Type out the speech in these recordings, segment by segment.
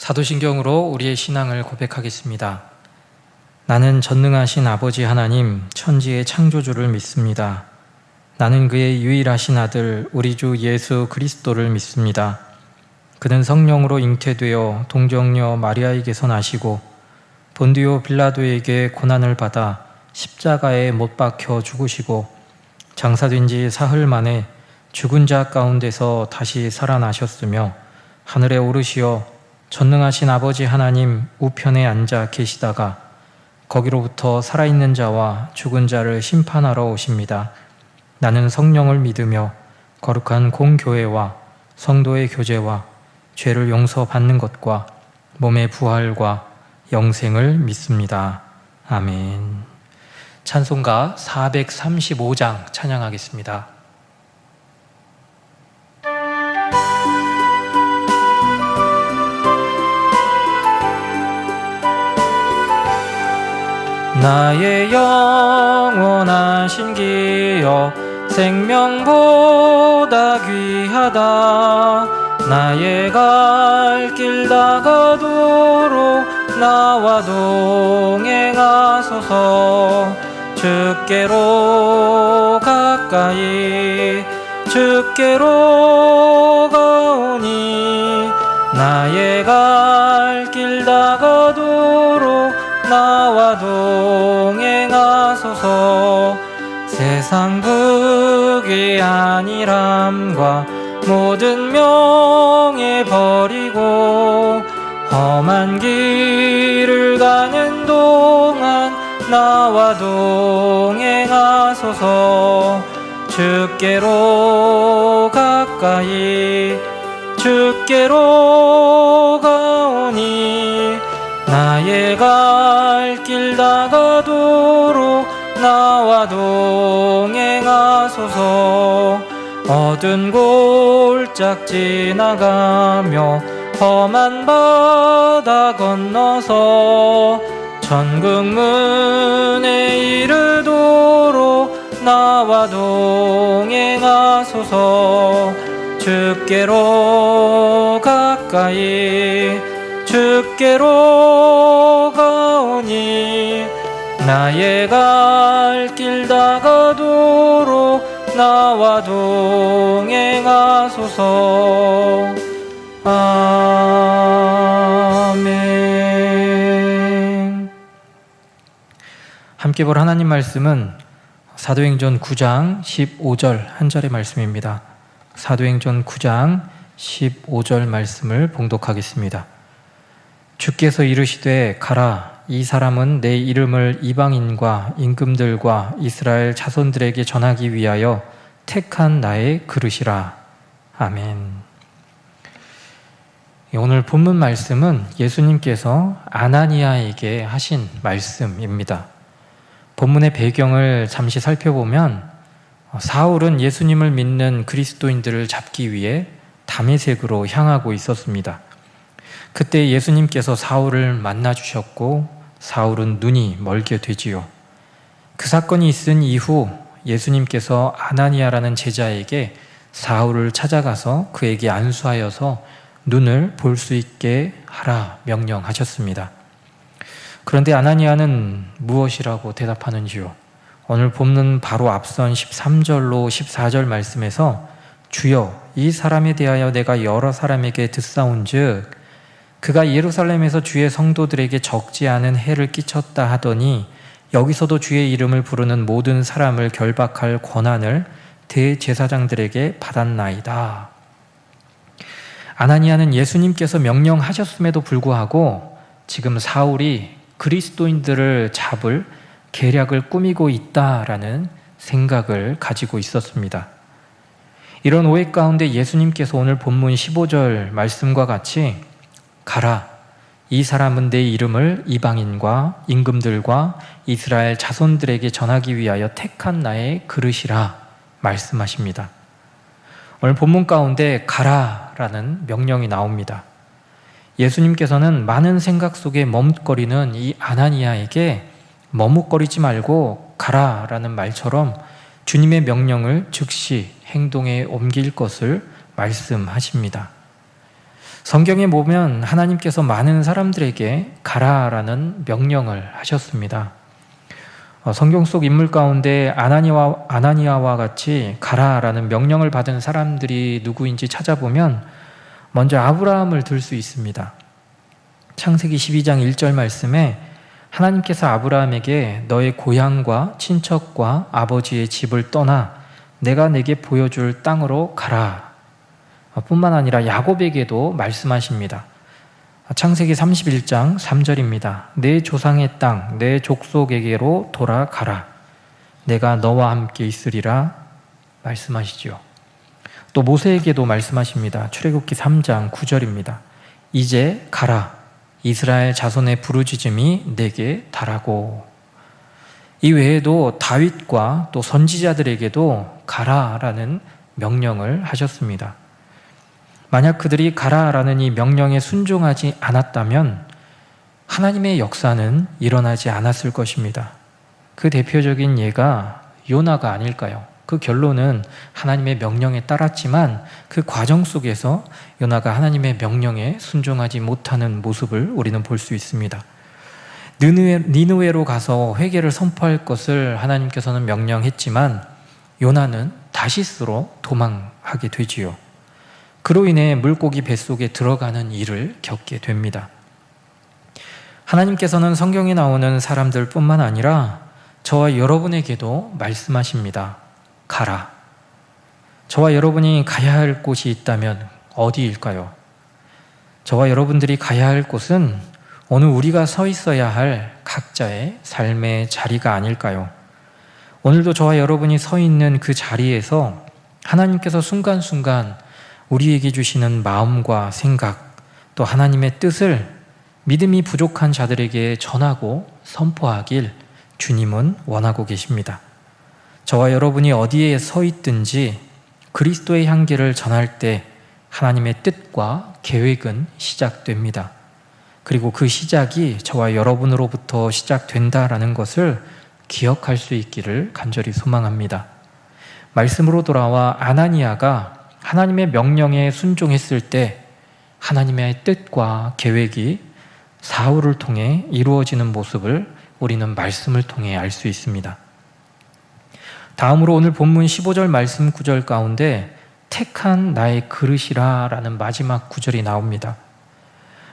사도신경으로 우리의 신앙을 고백하겠습니다. 나는 전능하신 아버지 하나님, 천지의 창조주를 믿습니다. 나는 그의 유일하신 아들, 우리 주 예수 그리스도를 믿습니다. 그는 성령으로 잉태되어 동정녀 마리아에게서 나시고 본디오 빌라도에게 고난을 받아 십자가에 못 박혀 죽으시고 장사된 지 사흘 만에 죽은 자 가운데서 다시 살아나셨으며 하늘에 오르시어 전능하신 아버지 하나님 우편에 앉아 계시다가 거기로부터 살아있는 자와 죽은 자를 심판하러 오십니다. 나는 성령을 믿으며 거룩한 공교회와 성도의 교제와 죄를 용서받는 것과 몸의 부활과 영생을 믿습니다. 아멘. 찬송가 435장 찬양하겠습니다. 나의 영원하신 기여 생명보다 귀하다. 나의 갈 길 다가도록 나와 동행하소서. 주께로 가까이 주께로 가오니 나의 갈 길 다가도록 나와 동행하소서. 세상 부귀 안일함과 모든 명예 버리고 험한 길을 가는 동안 나와 동행하소서. 주께로 가까이 주께로 가오니 나의 갈 길 다가도록 나와 동행하소서. 어두운 골짝 지나가며 험한 바다 건너서 천국 문에 이르도록 나와 동행하소서. 주께로 가까이 주께로 가오니 나의 갈 길 다가도록 나와 동행하소서. 아멘. 함께 볼 하나님 말씀은 사도행전 9장 15절 한 절의 말씀입니다. 사도행전 9장 15절 말씀을 봉독하겠습니다. 주께서 이르시되 가라, 이 사람은 내 이름을 이방인과 임금들과 이스라엘 자손들에게 전하기 위하여 택한 나의 그릇이라. 아멘. 오늘 본문 말씀은 예수님께서 아나니아에게 하신 말씀입니다. 본문의 배경을 잠시 살펴보면 사울은 예수님을 믿는 그리스도인들을 잡기 위해 다메섹으로 향하고 있었습니다. 그때 예수님께서 사울을 만나주셨고 사울은 눈이 멀게 되지요. 그 사건이 있은 이후 예수님께서 아나니아라는 제자에게 사울을 찾아가서 그에게 안수하여서 눈을 볼 수 있게 하라 명령하셨습니다. 그런데 아나니아는 무엇이라고 대답하는지요? 오늘 본문 바로 앞선 13절로 14절 말씀에서 주여, 이 사람에 대하여 내가 여러 사람에게 듣사온즉 그가 예루살렘에서 주의 성도들에게 적지 않은 해를 끼쳤다 하더니 여기서도 주의 이름을 부르는 모든 사람을 결박할 권한을 대제사장들에게 받았나이다. 아나니아는 예수님께서 명령하셨음에도 불구하고 지금 사울이 그리스도인들을 잡을 계략을 꾸미고 있다라는 생각을 가지고 있었습니다. 이런 오해 가운데 예수님께서 오늘 본문 15절 말씀과 같이 가라, 이 사람은 내 이름을 이방인과 임금들과 이스라엘 자손들에게 전하기 위하여 택한 나의 그릇이라 말씀하십니다. 오늘 본문 가운데 가라라는 명령이 나옵니다. 예수님께서는 많은 생각 속에 머뭇거리는 이 아나니아에게 머뭇거리지 말고 가라라는 말처럼 주님의 명령을 즉시 행동에 옮길 것을 말씀하십니다. 성경에 보면 하나님께서 많은 사람들에게 가라라는 명령을 하셨습니다. 성경 속 인물 가운데 아나니아와 같이 가라라는 명령을 받은 사람들이 누구인지 찾아보면 먼저 아브라함을 들 수 있습니다. 창세기 12장 1절 말씀에 하나님께서 아브라함에게 너의 고향과 친척과 아버지의 집을 떠나 내가 내게 보여줄 땅으로 가라 뿐만 아니라 야곱에게도 말씀하십니다. 창세기 31장 3절입니다. 내 조상의 땅, 내 족속에게로 돌아가라. 내가 너와 함께 있으리라 말씀하시지요. 또 모세에게도 말씀하십니다. 출애굽기 3장 9절입니다. 이제 가라. 이스라엘 자손의 부르짖음이 내게 달하고. 이 외에도 다윗과 또 선지자들에게도 가라라는 명령을 하셨습니다. 만약 그들이 가라라는 이 명령에 순종하지 않았다면 하나님의 역사는 일어나지 않았을 것입니다. 그 대표적인 예가 요나가 아닐까요? 그 결론은 하나님의 명령에 따랐지만 그 과정 속에서 요나가 하나님의 명령에 순종하지 못하는 모습을 우리는 볼 수 있습니다. 니느웨로 가서 회개를 선포할 것을 하나님께서는 명령했지만 요나는 다시스로 도망하게 되지요. 그로 인해 물고기 뱃속에 들어가는 일을 겪게 됩니다. 하나님께서는 성경에 나오는 사람들 뿐만 아니라 저와 여러분에게도 말씀하십니다. 가라. 저와 여러분이 가야 할 곳이 있다면 어디일까요? 저와 여러분들이 가야 할 곳은 오늘 우리가 서 있어야 할 각자의 삶의 자리가 아닐까요? 오늘도 저와 여러분이 서 있는 그 자리에서 하나님께서 순간순간 우리에게 주시는 마음과 생각, 또 하나님의 뜻을 믿음이 부족한 자들에게 전하고 선포하길 주님은 원하고 계십니다. 저와 여러분이 어디에 서 있든지 그리스도의 향기를 전할 때 하나님의 뜻과 계획은 시작됩니다. 그리고 그 시작이 저와 여러분으로부터 시작된다라는 것을 기억할 수 있기를 간절히 소망합니다. 말씀으로 돌아와 아나니아가 하나님의 명령에 순종했을 때 하나님의 뜻과 계획이 사울을 통해 이루어지는 모습을 우리는 말씀을 통해 알 수 있습니다. 다음으로 오늘 본문 15절 말씀 9절 가운데 택한 나의 그릇이라 라는 마지막 구절이 나옵니다.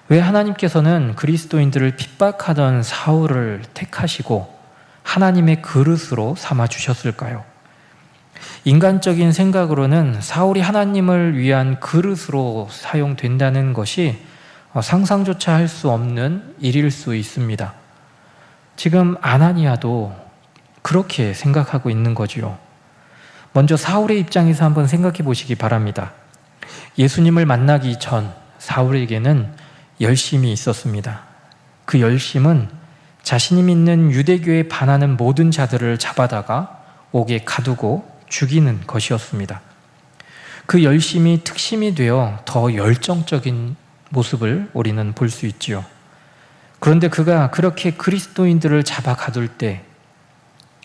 왜 하나님께서는 그리스도인들을 핍박하던 사울을 택하시고 하나님의 그릇으로 삼아주셨을까요? 인간적인 생각으로는 사울이 하나님을 위한 그릇으로 사용된다는 것이 상상조차 할 수 없는 일일 수 있습니다. 지금 아나니아도 그렇게 생각하고 있는 거지요. 먼저 사울의 입장에서 한번 생각해 보시기 바랍니다. 예수님을 만나기 전 사울에게는 열심이 있었습니다. 그 열심은 자신이 믿는 유대교에 반하는 모든 자들을 잡아다가 옥에 가두고 죽이는 것이었습니다. 그 열심이 특심이 되어 더 열정적인 모습을 우리는 볼 수 있지요. 그런데 그가 그렇게 그리스도인들을 잡아 가둘 때,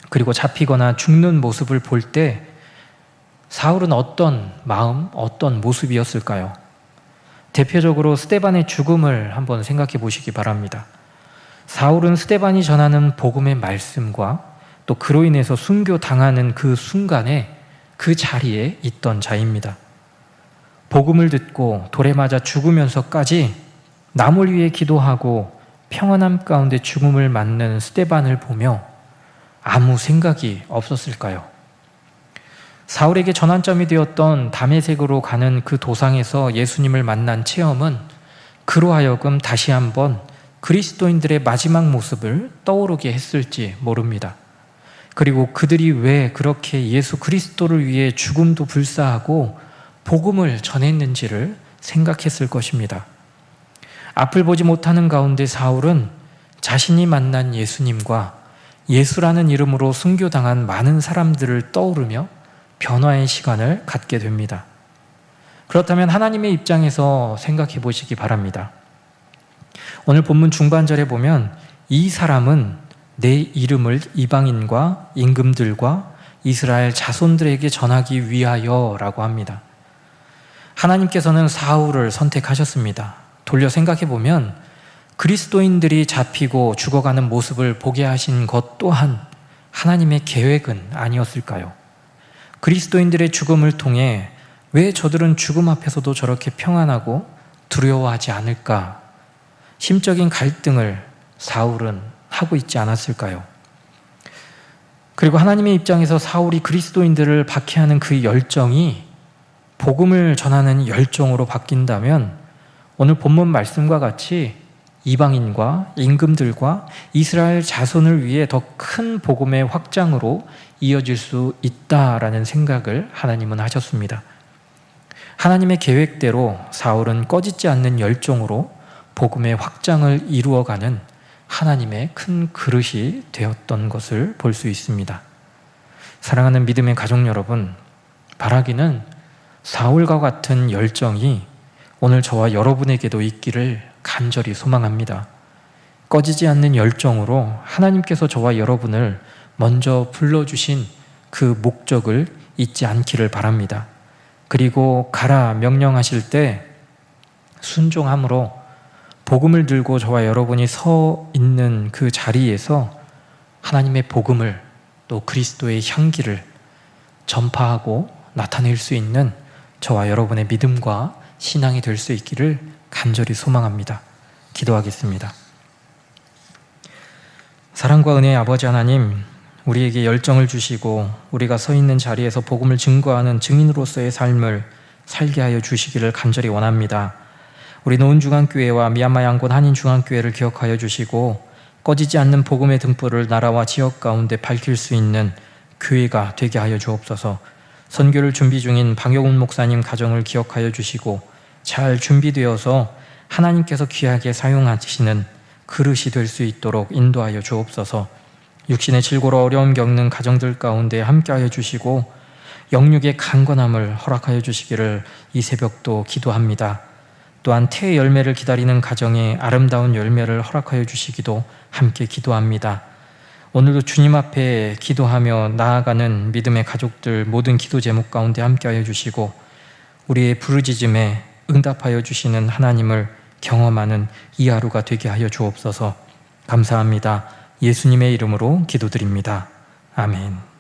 그리고 잡히거나 죽는 모습을 볼 때 사울은 어떤 마음, 어떤 모습이었을까요? 대표적으로 스데반의 죽음을 한번 생각해 보시기 바랍니다. 사울은 스데반이 전하는 복음의 말씀과 또 그로 인해서 순교당하는 그 순간에 그 자리에 있던 자입니다. 복음을 듣고 돌에 맞아 죽으면서까지 남을 위해 기도하고 평안함 가운데 죽음을 맞는 스데반을 보며 아무 생각이 없었을까요? 사울에게 전환점이 되었던 다메섹으로 가는 그 도상에서 예수님을 만난 체험은 그로 하여금 다시 한번 그리스도인들의 마지막 모습을 떠오르게 했을지 모릅니다. 그리고 그들이 왜 그렇게 예수 그리스도를 위해 죽음도 불사하고 복음을 전했는지를 생각했을 것입니다. 앞을 보지 못하는 가운데 사울은 자신이 만난 예수님과 예수라는 이름으로 순교당한 많은 사람들을 떠오르며 변화의 시간을 갖게 됩니다. 그렇다면 하나님의 입장에서 생각해 보시기 바랍니다. 오늘 본문 중반절에 보면 이 사람은 내 이름을 이방인과 임금들과 이스라엘 자손들에게 전하기 위하여 라고 합니다. 하나님께서는 사울을 선택하셨습니다. 돌려 생각해 보면 그리스도인들이 잡히고 죽어가는 모습을 보게 하신 것 또한 하나님의 계획은 아니었을까요? 그리스도인들의 죽음을 통해 왜 저들은 죽음 앞에서도 저렇게 평안하고 두려워하지 않을까? 심적인 갈등을 사울은 하고 있지 않았을까요? 그리고 하나님의 입장에서 사울이 그리스도인들을 박해하는 그 열정이 복음을 전하는 열정으로 바뀐다면 오늘 본문 말씀과 같이 이방인과 임금들과 이스라엘 자손을 위해 더 큰 복음의 확장으로 이어질 수 있다라는 생각을 하나님은 하셨습니다. 하나님의 계획대로 사울은 꺼지지 않는 열정으로 복음의 확장을 이루어가는 하나님의 큰 그릇이 되었던 것을 볼 수 있습니다. 사랑하는 믿음의 가족 여러분, 바라기는 사울과 같은 열정이 오늘 저와 여러분에게도 있기를 간절히 소망합니다. 꺼지지 않는 열정으로 하나님께서 저와 여러분을 먼저 불러주신 그 목적을 잊지 않기를 바랍니다. 그리고 가라 명령하실 때 순종함으로 복음을 들고 저와 여러분이 서 있는 그 자리에서 하나님의 복음을 또 그리스도의 향기를 전파하고 나타낼 수 있는 저와 여러분의 믿음과 신앙이 될 수 있기를 간절히 소망합니다. 기도하겠습니다. 사랑과 은혜의 아버지 하나님, 우리에게 열정을 주시고 우리가 서 있는 자리에서 복음을 증거하는 증인으로서의 삶을 살게 하여 주시기를 간절히 원합니다. 우리 노은중앙교회와 미얀마 양곤 한인중앙교회를 기억하여 주시고 꺼지지 않는 복음의 등불을 나라와 지역 가운데 밝힐 수 있는 교회가 되게 하여 주옵소서. 선교를 준비 중인 방영훈 목사님 가정을 기억하여 주시고 잘 준비되어서 하나님께서 귀하게 사용하시는 그릇이 될 수 있도록 인도하여 주옵소서. 육신의 질고로 어려움 겪는 가정들 가운데 함께하여 주시고 영육의 강건함을 허락하여 주시기를 이 새벽도 기도합니다. 또한 태의 열매를 기다리는 가정에 아름다운 열매를 허락하여 주시기도 함께 기도합니다. 오늘도 주님 앞에 기도하며 나아가는 믿음의 가족들 모든 기도 제목 가운데 함께하여 주시고 우리의 부르짖음에 응답하여 주시는 하나님을 경험하는 이 하루가 되게 하여 주옵소서. 감사합니다. 예수님의 이름으로 기도드립니다. 아멘.